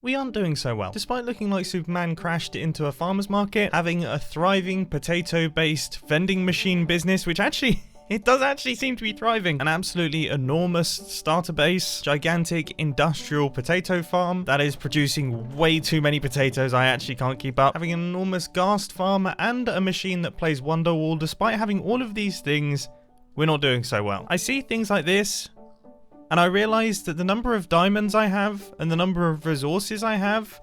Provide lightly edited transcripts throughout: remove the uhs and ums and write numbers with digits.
we aren't doing so well. Despite looking like Superman crashed into a farmer's market, having a thriving potato-based vending machine business, which actually, it does actually seem to be thriving. An absolutely enormous starter base, gigantic industrial potato farm that is producing way too many potatoes, I actually can't keep up. Having an enormous ghast farm and a machine that plays Wonderwall. Despite having all of these things, we're not doing so well. I see things like this, and I realize that the number of diamonds I have and the number of resources I have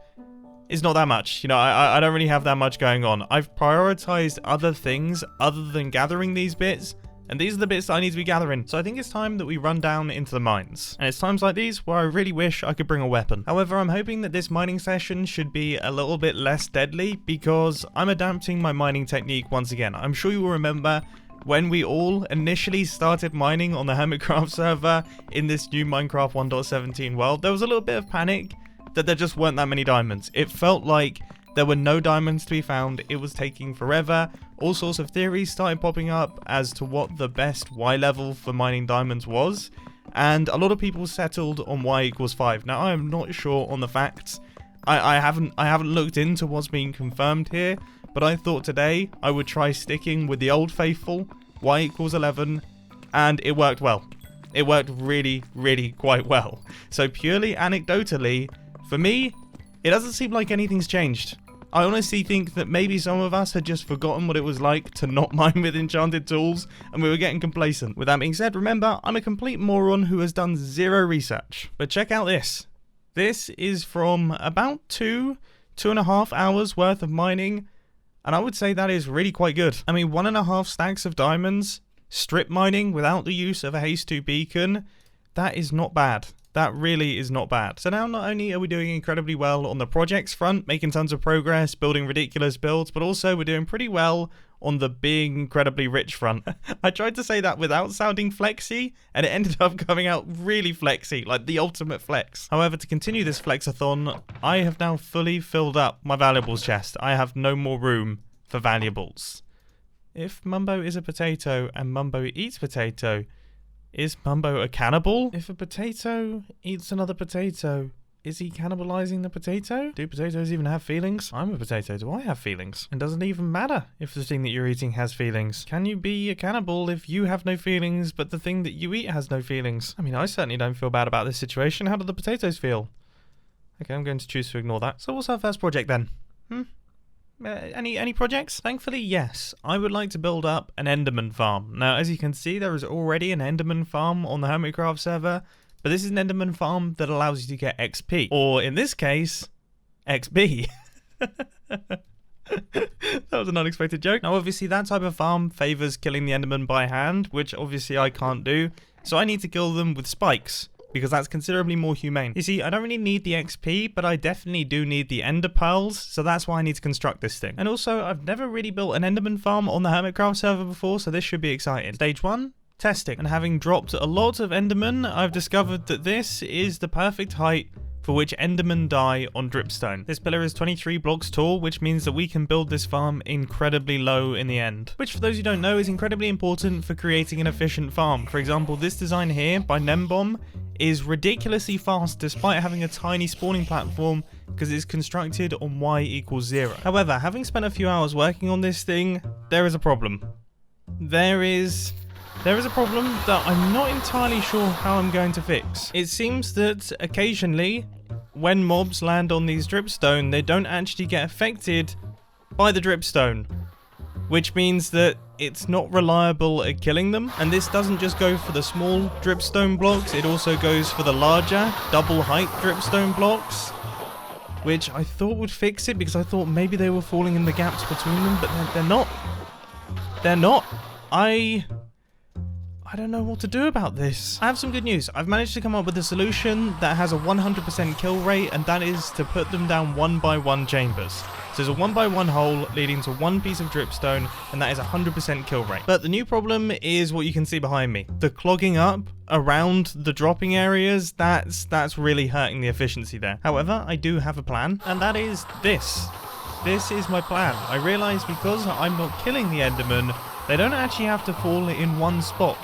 is not that much. You know, I don't really have that much going on. I've prioritized other things other than gathering these bits, and these are the bits that I need to be gathering. So I think it's time that we run down into the mines. And it's times like these where I really wish I could bring a weapon. However, I'm hoping that this mining session should be a little bit less deadly because I'm adapting my mining technique once again. I'm sure you will remember when we all initially started mining on the Hermitcraft server in this new Minecraft 1.17 world, there was a little bit of panic that there just weren't that many diamonds. It felt like there were no diamonds to be found, it was taking forever, all sorts of theories started popping up as to what the best Y level for mining diamonds was, and a lot of people settled on Y equals 5. Now I am not sure on the facts, I haven't looked into what's being confirmed here, but I thought today I would try sticking with the old faithful, Y equals 11, and it worked well. It worked really, really quite well. So purely anecdotally, for me, it doesn't seem like anything's changed. I honestly think that maybe some of us had just forgotten what it was like to not mine with enchanted tools, and we were getting complacent. With that being said, remember, I'm a complete moron who has done zero research. But check out this. This is from about 2.5 hours worth of mining, and I would say that is really quite good. I mean, 1.5 stacks of diamonds, strip mining without the use of a haste 2 beacon, that is not bad. That really is not bad. So now not only are we doing incredibly well on the projects front, making tons of progress, building ridiculous builds, but also we're doing pretty well on the being incredibly rich front. I tried to say that without sounding flexy, and it ended up coming out really flexy, like the ultimate flex. However, to continue this flexathon, I have now fully filled up my valuables chest. I have no more room for valuables. If Mumbo is a potato and Mumbo eats potato, is Mumbo a cannibal? If a potato eats another potato, is he cannibalizing the potato? Do potatoes even have feelings? I'm a potato. Do I have feelings? And does it even matter if the thing that you're eating has feelings? Can you be a cannibal if you have no feelings, but the thing that you eat has no feelings? I mean, I certainly don't feel bad about this situation. How do the potatoes feel? Okay, I'm going to choose to ignore that. So what's our first project then? Any projects? Thankfully, yes. I would like to build up an Enderman Farm. Now, as you can see, there is already an Enderman Farm on the Hermitcraft server, but this is an Enderman Farm that allows you to get XP, or in this case, XP. That was an unexpected joke. Now, obviously, that type of farm favors killing the Enderman by hand, which obviously I can't do, so I need to kill them with spikes, because that's considerably more humane. You see, I don't really need the XP, but I definitely do need the ender pearls, so that's why I need to construct this thing. And also, I've never really built an Enderman farm on the Hermitcraft server before, so this should be exciting. Stage 1, testing. And having dropped a lot of Endermen, I've discovered that this is the perfect height for which Endermen die on dripstone. This pillar is 23 blocks tall, which means that we can build this farm incredibly low in the end. Which, for those who don't know, is incredibly important for creating an efficient farm. For example, this design here by Nembomb is ridiculously fast despite having a tiny spawning platform because it's constructed on Y equals 0. However, having spent a few hours working on this thing, there is a problem. There is a problem that I'm not entirely sure how I'm going to fix. It seems that occasionally, when mobs land on these dripstone, they don't actually get affected by the dripstone, which means that it's not reliable at killing them. And this doesn't just go for the small dripstone blocks, it also goes for the larger, double height dripstone blocks, which I thought would fix it because I thought maybe they were falling in the gaps between them, but they're not. They're not. I don't know what to do about this. I have some good news. I've managed to come up with a solution that has a 100% kill rate, and that is to put them down 1x1 chambers. So there's a 1x1 hole leading to one piece of dripstone, and that is 100% kill rate. But the new problem is what you can see behind me. The clogging up around the dropping areas, that's really hurting the efficiency there. However, I do have a plan, and that is this. This is my plan. I realized because I'm not killing the Enderman, they don't actually have to fall in one spot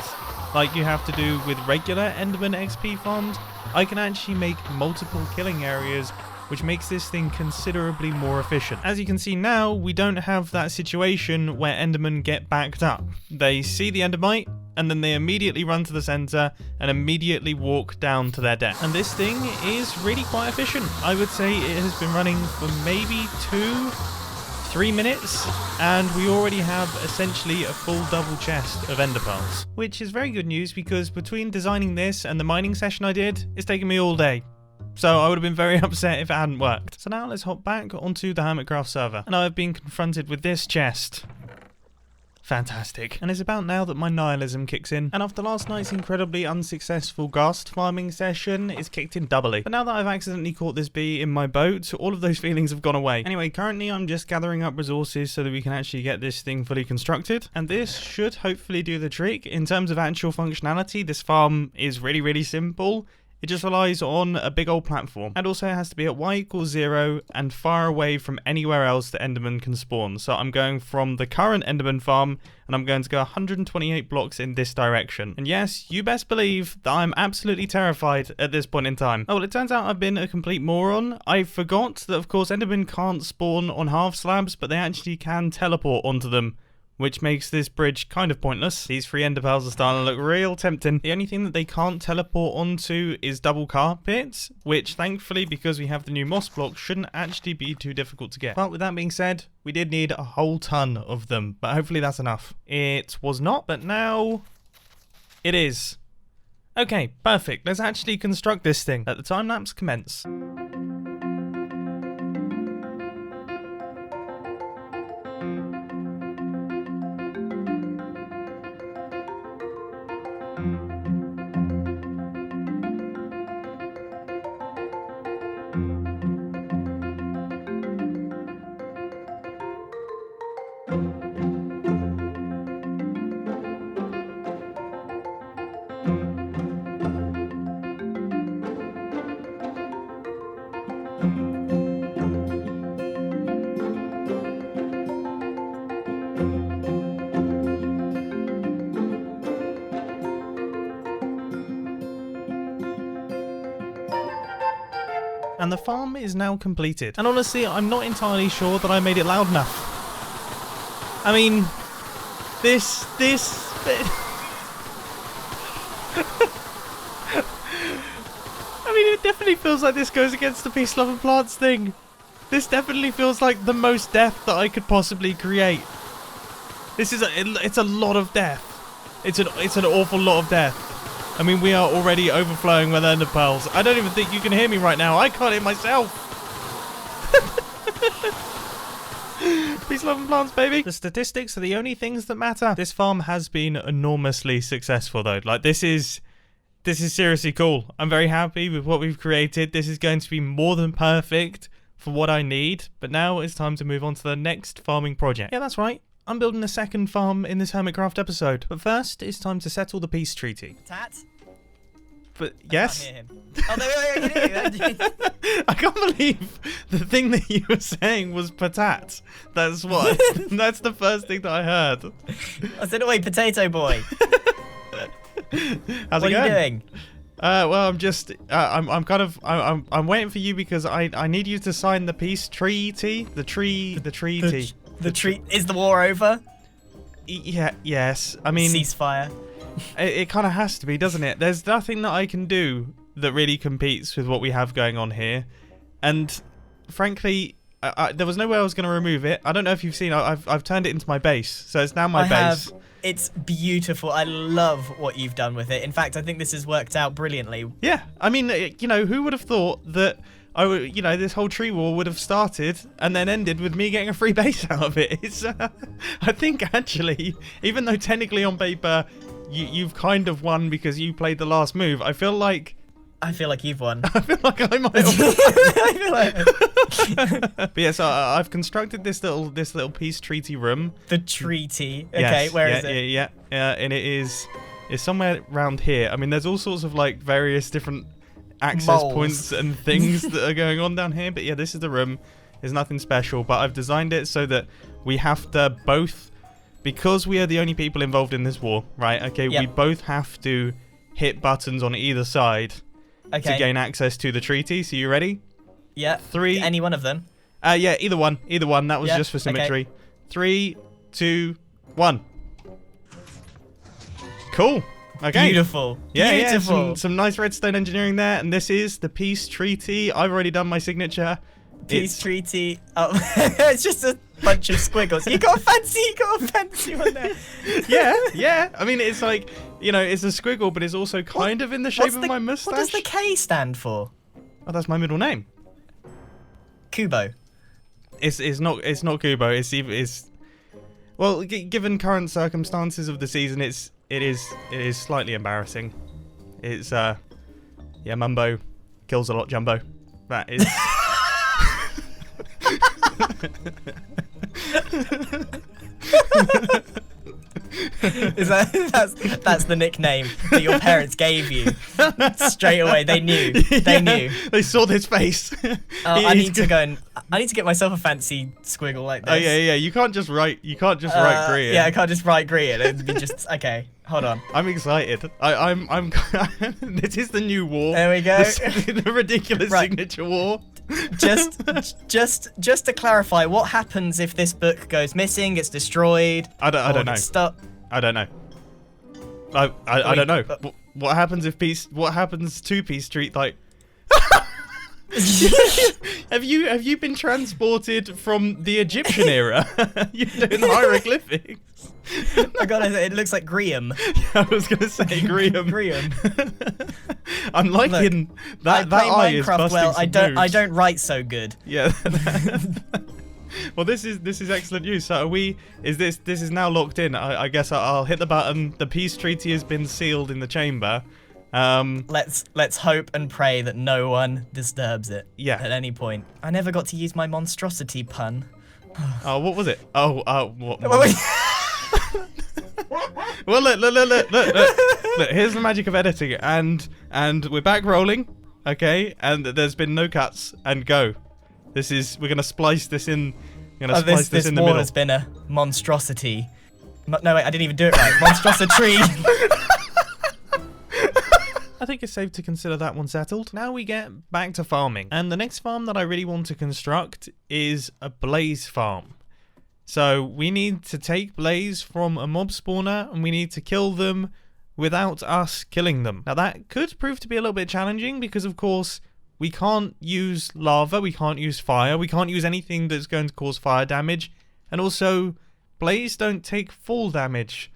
like you have to do with regular Enderman XP farms. I can actually make multiple killing areas which makes this thing considerably more efficient. As you can see now, we don't have that situation where Endermen get backed up. They see the Endermite, and then they immediately run to the center and immediately walk down to their death. And this thing is really quite efficient. I would say it has been running for maybe 2-3 minutes, and we already have essentially a full double chest of ender pearls, which is very good news because between designing this and the mining session I did, it's taken me all day. So I would have been very upset if it hadn't worked. So now let's hop back onto the Hermitcraft server, and I've been confronted with this chest. Fantastic. And it's about now that my nihilism kicks in. And after last night's incredibly unsuccessful ghast farming session, it's kicked in doubly. But now that I've accidentally caught this bee in my boat, all of those feelings have gone away. Anyway, currently I'm just gathering up resources so that we can actually get this thing fully constructed. And this should hopefully do the trick. In terms of actual functionality, this farm is really, really simple. It just relies on a big old platform. And also it has to be at y=0 and far away from anywhere else that Enderman can spawn. So I'm going from the current Enderman Farm, and I'm going to go 128 blocks in this direction. And yes, you best believe that I'm absolutely terrified at this point in time. Oh, well, it turns out I've been a complete moron. I forgot that, of course, Enderman can't spawn on half slabs, but they actually can teleport onto them, which makes this bridge kind of pointless. These 3 ender pearls are starting to look real tempting. The only thing that they can't teleport onto is double carpets, which thankfully, because we have the new moss block, shouldn't actually be too difficult to get. But with that being said, we did need a whole ton of them, but hopefully that's enough. It was not, but now it is. Okay, perfect. Let's actually construct this thing. Let the time lapse commence. And the farm is now completed. And honestly, I'm not entirely sure that I made it loud enough. I mean, this I mean, it definitely feels like this goes against the Peace, Love and Plants thing. This definitely feels like the most death that I could possibly create. This is it's a lot of death. It's an awful lot of death. I mean, we are already overflowing with ender pearls. I don't even think you can hear me right now. I can't hear myself. Peace, love, and plants, baby. The statistics are the only things that matter. This farm has been enormously successful, though. Like, this is seriously cool. I'm very happy with what we've created. This is going to be more than perfect for what I need. But now it's time to move on to the next farming project. Yeah, that's right. I'm building a second farm in this Hermitcraft episode. But first, it's time to settle the peace treaty. Tat? But yes? I can't hear him. Oh, no, I can hear you. I can't believe the thing that you were saying was patat. That's what. That's the first thing that I heard. I said, "Oi, potato boy." How's it going? What are you doing? Well, I'm just, I'm waiting for you because I need you to sign the peace treaty. The treaty. The treat. Is the war over? Yeah. Yes. I mean, ceasefire. It kind of has to be, doesn't it? There's nothing that I can do that really competes with what we have going on here, and frankly, there was no way I was going to remove it. I don't know if you've seen. I've turned it into my base, so it's now my base. It's beautiful. I love what you've done with it. In fact, I think this has worked out brilliantly. Yeah, I mean, you know, who would have thought that this whole tree war would have started and then ended with me getting a free base out of it? It's, I think actually, even though technically on paper you've kind of won because you played the last move, I feel like you've won. I feel like I might have. But yeah, so I've constructed this little peace treaty room. The treaty. Okay, yes, where is it? Yeah, and it's somewhere around here. I mean, there's all sorts of like various different access points and things that are going on down here. But yeah, this is the room. There's nothing special, but I've designed it so that we have to both, because we are the only people involved in this war, right? Okay, we both have to hit buttons on either side to gain access to the treaty. So you ready? Yeah. 3. Any one of them. Yeah, either one. Either one. That was Yeah, just for symmetry. okay. 3, 2, 1. Cool. Okay. Beautiful. Yeah, Beautiful. yeah. Some nice redstone engineering there. And this is the peace treaty. I've already done my signature. Peace treaty. Oh, it's just a bunch of squiggles. You got a fancy one there. Yeah, yeah. I mean, it's like, you know, it's a squiggle, but it's also kind of in the shape of my mustache. What does the K stand for? Oh, that's my middle name. Kubo. It's not Kubo. It's well, given current circumstances of the season, it is slightly embarrassing. It's yeah, Mumbo kills a lot, Jumbo. That is. That's the nickname that your parents gave you straight away. They knew. They knew. They saw this face. I need to get myself a fancy squiggle like this. Oh yeah. You can't just write Greer. Yeah, I can't just write Greer. It'd be just okay. Hold on. I'm excited. I'm. This is the new war. There we go. The ridiculous signature war. Just to clarify, what happens if this book goes missing? Gets destroyed? I don't know. I don't know. I don't know. What happens if What happens to Peace Street? Like, have you been transported from the Egyptian era? You're doing hieroglyphics. I got it. It looks like Graham. I was gonna say Graham. Graham. I'm liking that eye is busting well. some I don't write so good. Yeah. Well, this is excellent news. So this is now locked in. I guess I'll hit the button. The peace treaty has been sealed in the chamber. Let's hope and pray that no one disturbs it. Yeah. At any point. I never got to use my monstrosity pun. Oh, what was it? What? Wait. Well, look. Here's the magic of editing, and we're back rolling, okay? And there's been no cuts. And go. We're gonna splice this in. This in the war middle. has been a monstrosity. No, wait, I didn't even do it right. Monstrosity. I think it's safe to consider that one settled. Now we get back to farming. And the next farm that I really want to construct is a blaze farm. So we need to take blaze from a mob spawner and we need to kill them without us killing them. Now that could prove to be a little bit challenging because of course we can't use lava, we can't use fire, we can't use anything that's going to cause fire damage. And also blaze don't take fall damage.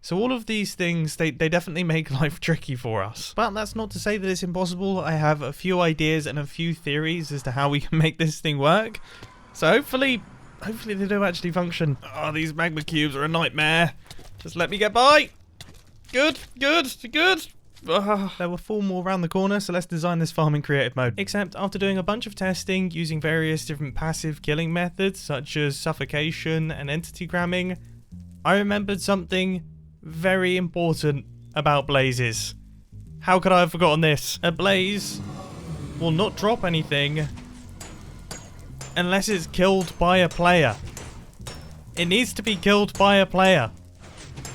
So all of these things, they definitely make life tricky for us. But that's not to say that it's impossible. I have a few ideas and a few theories as to how we can make this thing work. So hopefully they do actually function. Oh, these magma cubes are a nightmare. Just let me get by. Good. There were 4 more around the corner, so let's design this farm in creative mode. Except after doing a bunch of testing using various different passive killing methods, such as suffocation and entity gramming, I remembered something very important about blazes. How could I have forgotten this? A blaze will not drop anything unless it's killed by a player. It needs to be killed by a player.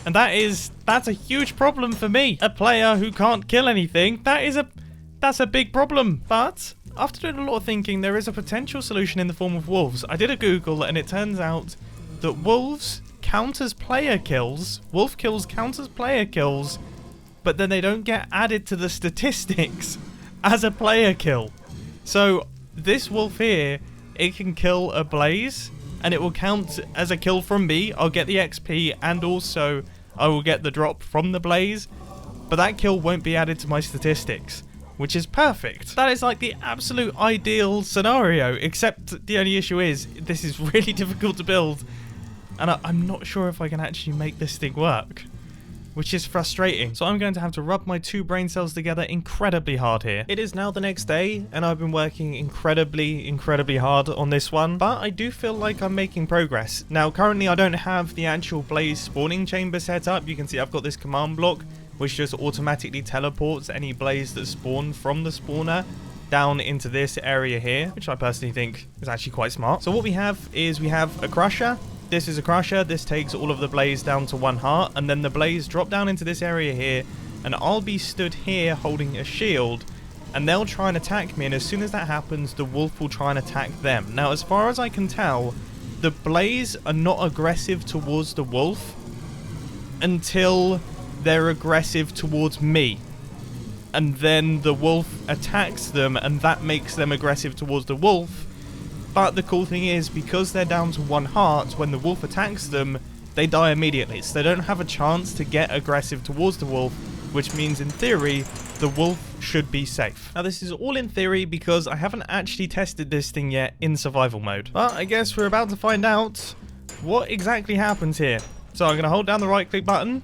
And that's a huge problem for me. A player who can't kill anything, that's a big problem. But after doing a lot of thinking, there is a potential solution in the form of wolves. I did a Google and it turns out that wolves count as player kills. Wolf kills count as player kills, but then they don't get added to the statistics as a player kill. So this wolf here, it can kill a blaze and it will count as a kill from me. I'll get the XP and also I will get the drop from the blaze, but that kill won't be added to my statistics, which is perfect. That is like the absolute ideal scenario, except the only issue is this is really difficult to build. And I'm not sure if I can actually make this thing work, which is frustrating. So I'm going to have to rub my 2 brain cells together incredibly hard here. It is now the next day, and I've been working incredibly hard on this one, but I do feel like I'm making progress. Now, currently I don't have the actual blaze spawning chamber set up. You can see I've got this command block, which just automatically teleports any blaze that spawn from the spawner down into this area here, which I personally think is actually quite smart. So what we have is we have a crusher. This is a crusher. This takes all of the blaze down to 1 heart, and then the blaze drop down into this area here, and I'll be stood here holding a shield and they'll try and attack me, and as soon as that happens, the wolf will try and attack them. Now, as far as I can tell, the blaze are not aggressive towards the wolf until they're aggressive towards me. And then the wolf attacks them, and that makes them aggressive towards the wolf. But the cool thing is, because they're down to 1 heart, when the wolf attacks them, they die immediately. So they don't have a chance to get aggressive towards the wolf, which means, in theory, the wolf should be safe. Now, this is all in theory because I haven't actually tested this thing yet in survival mode. But I guess we're about to find out what exactly happens here. So I'm going to hold down the right click button.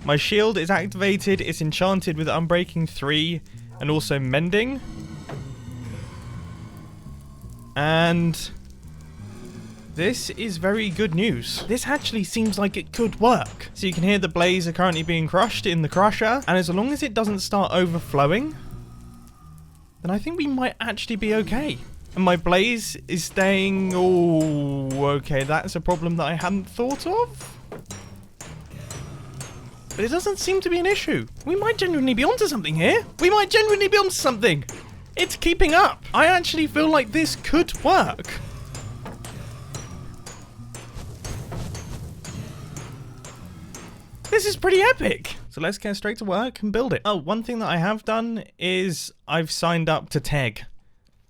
My shield is activated. It's enchanted with Unbreaking 3 and also Mending. And this is very good news. This actually seems like it could work. So you can hear the blaze are currently being crushed in the crusher. And as long as it doesn't start overflowing, then I think we might actually be okay. And my blaze is staying... Oh, okay. That's a problem that I hadn't thought of. But it doesn't seem to be an issue. We might genuinely be onto something here. We might genuinely be onto something. It's keeping up. I actually feel like this could work. This is pretty epic. So let's get straight to work and build it. Oh, one thing that I have done is I've signed up to Teg.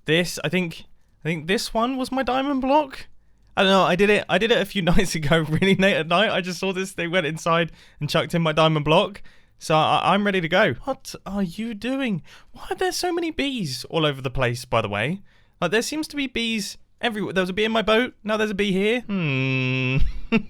This, I think this one was my diamond block. I don't know, I did it a few nights ago, really late at night. I just saw this thing, went inside and chucked in my diamond block. So I'm ready to go. What are you doing? Why are there so many bees all over the place, by the way? Like, there seems to be bees everywhere. There was a bee in my boat. Now there's a bee here.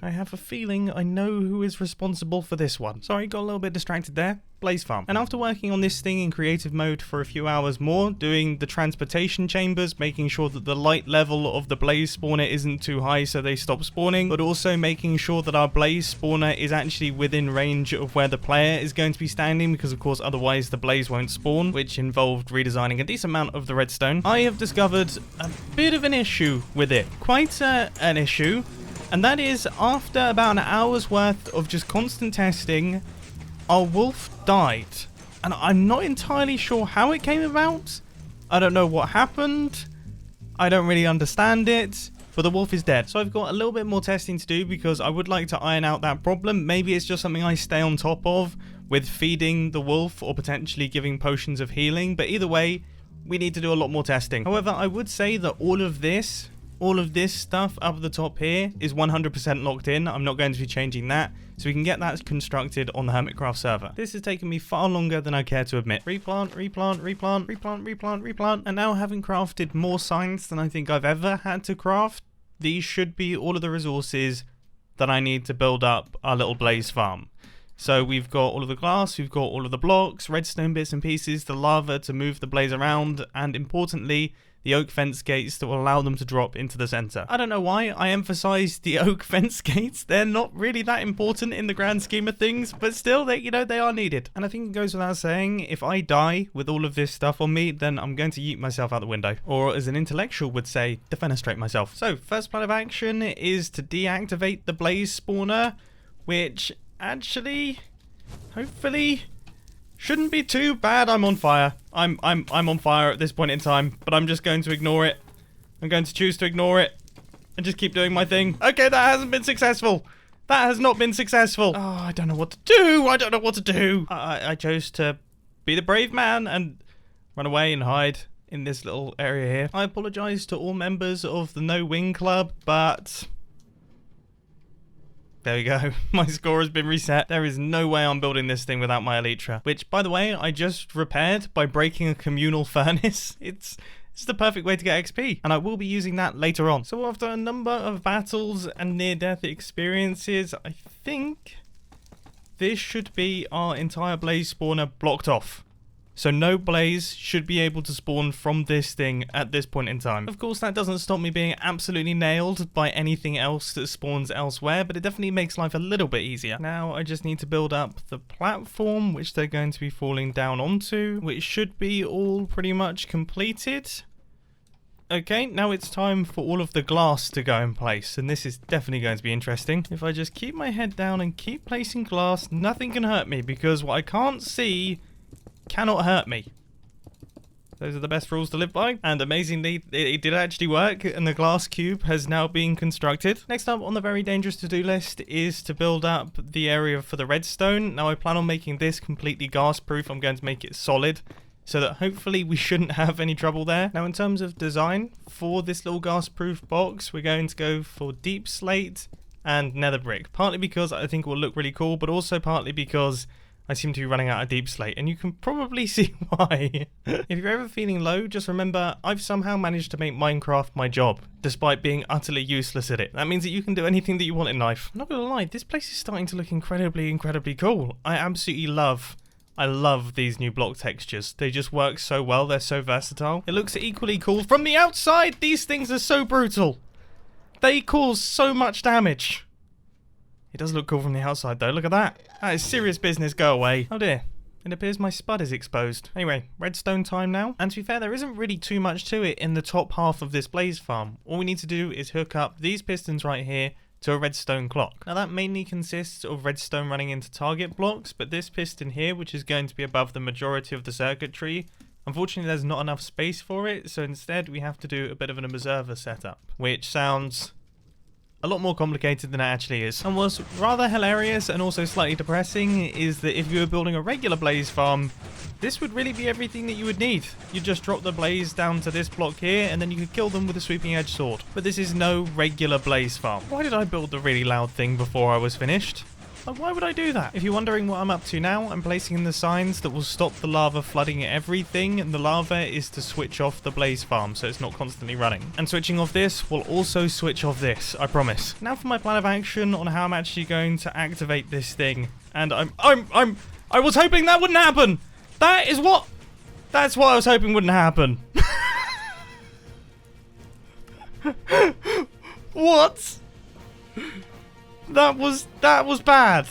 I have a feeling I know who is responsible for this one. Sorry, got a little bit distracted there. Blaze Farm. And after working on this thing in creative mode for a few hours more, doing the transportation chambers, making sure that the light level of the blaze spawner isn't too high so they stop spawning, but also making sure that our blaze spawner is actually within range of where the player is going to be standing, because of course otherwise the blaze won't spawn, which involved redesigning a decent amount of the redstone. I have discovered a bit of an issue with it. Quite an issue. And that is, after about an hour's worth of just constant testing, our wolf died. And I'm not entirely sure how it came about. I don't know what happened. I don't really understand it. But the wolf is dead. So I've got a little bit more testing to do because I would like to iron out that problem. Maybe it's just something I stay on top of with feeding the wolf or potentially giving potions of healing. But either way, we need to do a lot more testing. However, I would say that all of this stuff up at the top here is 100% locked in. I'm not going to be changing that. So we can get that constructed on the Hermitcraft server. This has taken me far longer than I care to admit. Replant, replant, replant, replant, replant, replant. And now, having crafted more signs than I think I've ever had to craft, these should be all of the resources that I need to build up our little blaze farm. So we've got all of the glass, we've got all of the blocks, redstone bits and pieces, the lava to move the blaze around, and importantly, the oak fence gates that will allow them to drop into the center. I don't know why I emphasized the oak fence gates. They're not really that important in the grand scheme of things, but still, they are needed. And I think it goes without saying, if I die with all of this stuff on me, then I'm going to yeet myself out the window. Or as an intellectual would say, defenestrate myself. So, first plan of action is to deactivate the blaze spawner, which actually, hopefully, shouldn't be too bad. I'm on fire. I'm on fire at this point in time, but I'm just going to ignore it. I'm going to choose to ignore it and just keep doing my thing. Okay, that hasn't been successful. That has not been successful. Oh, I don't know what to do. I don't know what to do. I chose to be the brave man and run away and hide in this little area here. I apologize to all members of the No Wing Club, but there we go. My score has been reset. There is no way I'm building this thing without my elytra, which, by the way, I just repaired by breaking a communal furnace. It's the perfect way to get XP, and I will be using that later on. So after a number of battles and near-death experiences, I think this should be our entire blaze spawner blocked off. So no blaze should be able to spawn from this thing at this point in time. Of course, that doesn't stop me being absolutely nailed by anything else that spawns elsewhere, but it definitely makes life a little bit easier. Now I just need to build up the platform, which they're going to be falling down onto, which should be all pretty much completed. Okay, now it's time for all of the glass to go in place, and this is definitely going to be interesting. If I just keep my head down and keep placing glass, nothing can hurt me, because what I can't see cannot hurt me. Those are the best rules to live by. And amazingly, it did actually work, and the glass cube has now been constructed. Next up on the very dangerous to-do list is to build up the area for the redstone. Now, I plan on making this completely gas-proof. I'm going to make it solid, so that hopefully we shouldn't have any trouble there. Now, in terms of design, for this little gas-proof box, we're going to go for deep slate and nether brick. Partly because I think it will look really cool, but also partly because I seem to be running out of deep slate, and you can probably see why. If you're ever feeling low, just remember, I've somehow managed to make Minecraft my job, despite being utterly useless at it. That means that you can do anything that you want in life. I'm not gonna lie, this place is starting to look incredibly cool. I love these new block textures. They just work so well, they're so versatile. It looks equally cool from the outside. These things are so brutal. They cause so much damage. It does look cool from the outside though, look at that. That is serious business, go away. Oh dear, it appears my spud is exposed. Anyway, redstone time now. And to be fair, there isn't really too much to it in the top half of this blaze farm. All we need to do is hook up these pistons right here to a redstone clock. Now that mainly consists of redstone running into target blocks, but this piston here, which is going to be above the majority of the circuitry, unfortunately there's not enough space for it, so instead we have to do a bit of an observer setup, which sounds a lot more complicated than it actually is. And what's rather hilarious and also slightly depressing is that if you were building a regular blaze farm, this would really be everything that you would need. You just drop the blaze down to this block here, and then you could kill them with a sweeping edge sword. But this is no regular blaze farm. Why did I build the really loud thing before I was finished? Like, why would I do that? If you're wondering what I'm up to now, I'm placing in the signs that will stop the lava flooding everything, and the lava is to switch off the blaze farm so it's not constantly running. And switching off this will also switch off this, I promise. Now for my plan of action on how I'm actually going to activate this thing. And I was hoping that wouldn't happen. That's what I was hoping wouldn't happen. What? That was bad.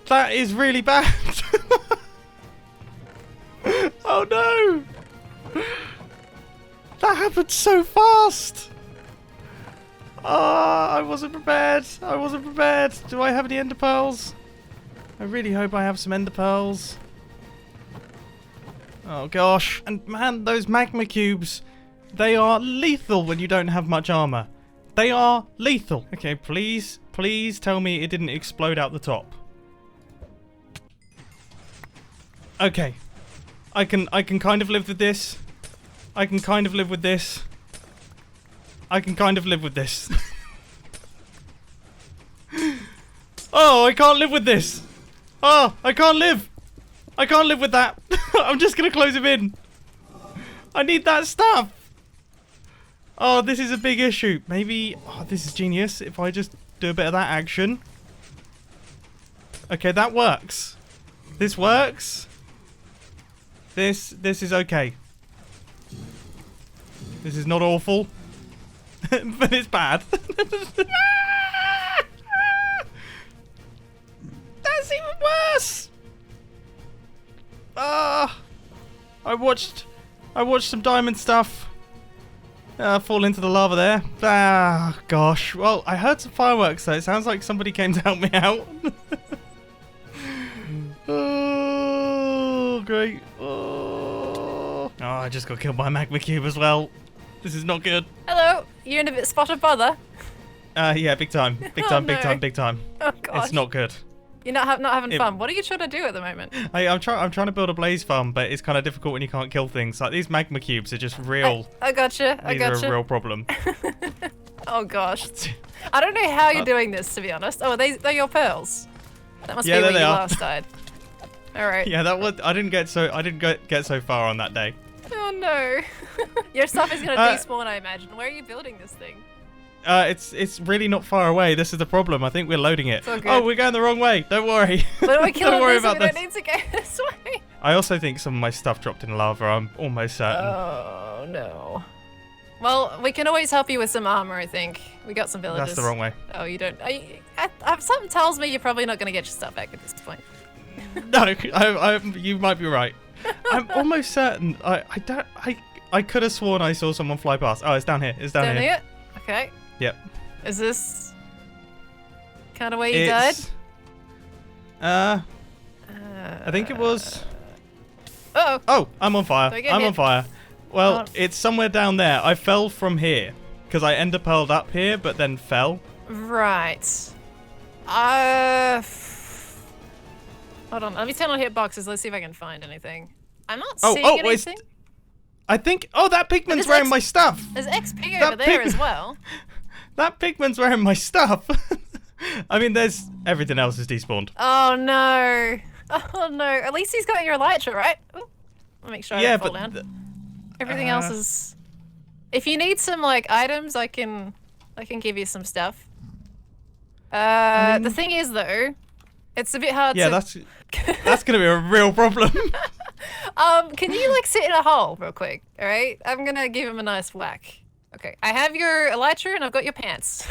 That is really bad. Oh no. That happened so fast. I wasn't prepared. Do I have any ender pearls? I really hope I have some ender pearls. Oh gosh. And man, those magma cubes, they are lethal when you don't have much armor. They are lethal. Okay, please tell me it didn't explode out the top. Okay. I can kind of live with this. I can kind of live with this. Oh, I can't live with this. Oh, I can't live with that. I'm just gonna close him in. I need that stuff. Oh, this is a big issue. Maybe, this is genius. If I just do a bit of that action. Okay, that works. This works. This is okay. This is not awful. But it's bad. That's even worse. I watched some diamond stuff. Fall into the lava there. Ah, gosh. Well, I heard some fireworks though. It sounds like somebody came to help me out. Oh, great. Oh, I just got killed by a magma cube as well. This is not good. Hello, you in a bit spot of bother? Yeah, big time. Big time. Oh gosh. It's not good. You're not having fun. What are you trying to do at the moment? I'm trying to build a blaze farm, but it's kind of difficult when you can't kill things. Like these magma cubes are just real. I gotcha. These are a real problem. Oh gosh. I don't know how you're doing this, to be honest. Oh, they're your pearls. That must be where you last died. All right. Yeah, that was. I didn't get so far on that day. Oh no. Your stuff is gonna despawn, I imagine. Where are you building this thing? It's really not far away. This is the problem. I think we're loading it. Oh, we're going the wrong way. Don't worry. But we Don't worry about this. We don't need to go this way. I also think some of my stuff dropped in lava. I'm almost certain. Oh no. Well, we can always help you with some armor. I think we got some villagers. That's the wrong way. Oh, you don't. Something tells me you're probably not gonna get your stuff back at this point. No, you might be right. I'm almost certain. I could have sworn I saw someone fly past. Oh, it's down here. It's down here. Okay. Yep. Is this kind of where you died? I think it was. Uh-oh. Oh, I'm on fire. I'm on fire. Well, Oh. it's somewhere down there. I fell from here because I ender pearled up here, but then fell. Right. Hold on. Let me turn on hitboxes. Let's see if I can find anything. I'm not seeing anything. I think. Oh, that pigman's wearing my stuff. There's XP over there as well. That pigman's wearing my stuff. I mean, there's everything else is despawned. Oh no. Oh no. At least he's got your elytra, right? Ooh. I'll make sure I don't fall down. Everything else is. If you need some like items, I can give you some stuff. The thing is though, it's a bit hard to. Yeah, that's gonna be a real problem. Can you like sit in a hole real quick? All right, I'm gonna give him a nice whack. Okay, I have your elytra and I've got your pants.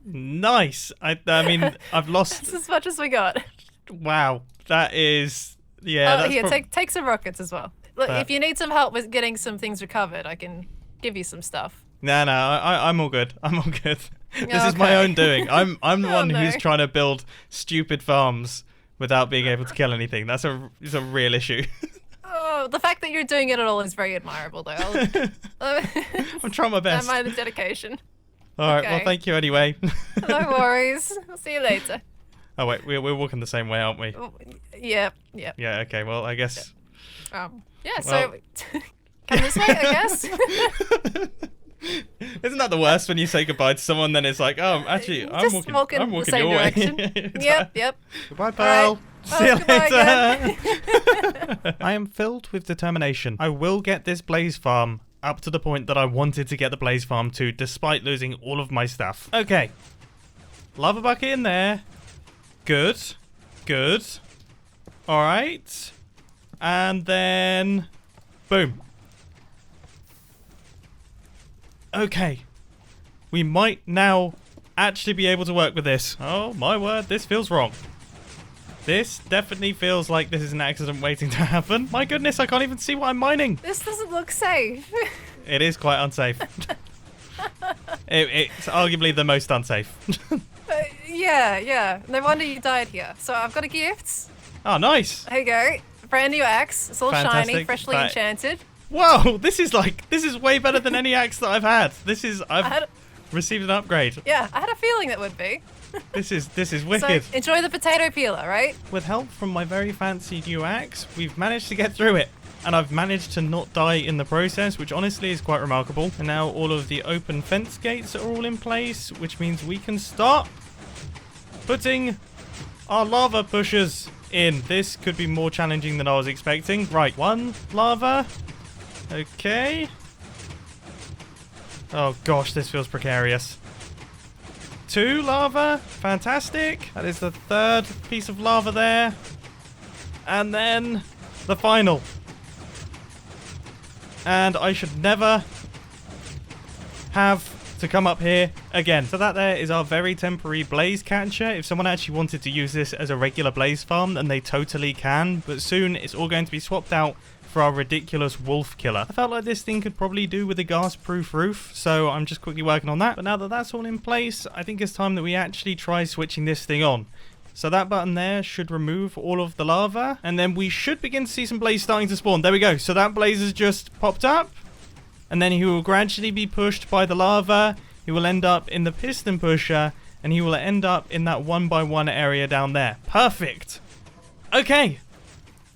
Nice. I mean, I've lost. That's as much as we got. Wow, that is. Yeah. Oh, here, take some rockets as well. Look, if you need some help with getting some things recovered, I can give you some stuff. No, I'm all good. I'm all good. This is my own doing. I'm the one who's trying to build stupid farms without being able to kill anything. It's a real issue. Oh, the fact that you're doing it at all is very admirable, though. I'm trying my best. I admire the dedication. All right, well, thank you anyway. No worries. I'll see you later. Oh wait, we're walking the same way, aren't we? Yep. Yeah. Okay. Well, I guess. Yeah. So, come this way, I guess. Isn't that the worst when you say goodbye to someone? Then it's like, oh, actually, I'm walking the same your direction. way. Yep. Goodbye, pal. Right. See you Goodbye later. I am filled with determination. I will get this blaze farm up to the point that I wanted to get the blaze farm to, despite losing all of my stuff. Okay. Lava bucket in there. Good. All right. And then, boom. Okay. We might now actually be able to work with this. Oh, my word, this feels wrong. This definitely feels like this is an accident waiting to happen. My goodness, I can't even see what I'm mining. This doesn't look safe. It is quite unsafe. It's arguably the most unsafe. Yeah. No wonder you died here. So I've got a gift. Oh, nice. There you go. Brand new axe. It's all shiny, freshly enchanted. Whoa, this is way better than any axe that I've had. I've received an upgrade. Yeah, I had a feeling that would be. This is wicked. So enjoy the potato peeler, right? With help from my very fancy new axe, we've managed to get through it. And I've managed to not die in the process, which honestly is quite remarkable. And now all of the open fence gates are all in place, which means we can start putting our lava pushers in. This could be more challenging than I was expecting. Right, 1 lava. Okay. Oh gosh, this feels precarious. 2 lava. Fantastic. That is the 3rd piece of lava there. And then the final. And I should never have to come up here again. So that there is our very temporary blaze catcher. If someone actually wanted to use this as a regular blaze farm, then they totally can. But soon it's all going to be swapped out for our ridiculous wolf killer. I felt like this thing could probably do with a gas-proof roof, so I'm just quickly working on that. But now that that's all in place, I think it's time that we actually try switching this thing on. So that button there should remove all of the lava, and then we should begin to see some blaze starting to spawn. There we go. So that blaze has just popped up, and then he will gradually be pushed by the lava. He will end up in the piston pusher, and he will end up in that 1x1 area down there. Perfect. Okay.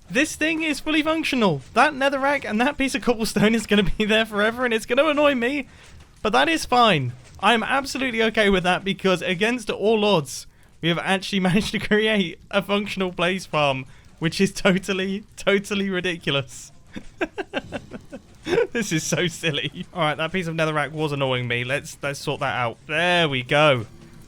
This thing is fully functional. That netherrack and that piece of cobblestone is going to be there forever, and it's going to annoy me, but that is fine. I am absolutely okay with that, because against all odds, we have actually managed to create a functional blaze farm, which is totally ridiculous. This is so silly. All right, that piece of netherrack was annoying me. Let's sort that out. There we go.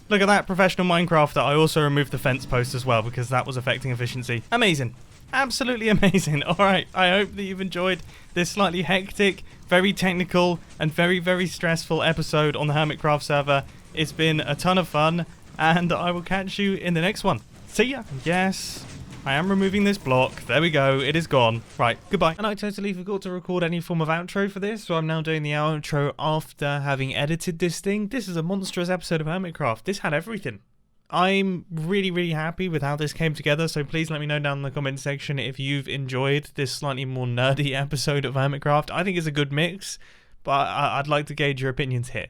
Look at that, professional Minecrafter. I also removed the fence post as well, because that was affecting efficiency. Amazing. Absolutely amazing. All right, I hope that you've enjoyed this slightly hectic, very technical, and very stressful episode on the Hermitcraft server. It's been a ton of fun, and I will catch you in the next one. See ya. Yes, I am removing this block. There we go. It is gone. Right, goodbye. And I totally forgot to record any form of outro for this, so I'm now doing the outro after having edited this thing. This is a monstrous episode of Hermitcraft. This had everything. I'm really, really happy with how this came together, so please let me know down in the comment section if you've enjoyed this slightly more nerdy episode of Hermitcraft. I think it's a good mix, but I'd like to gauge your opinions here.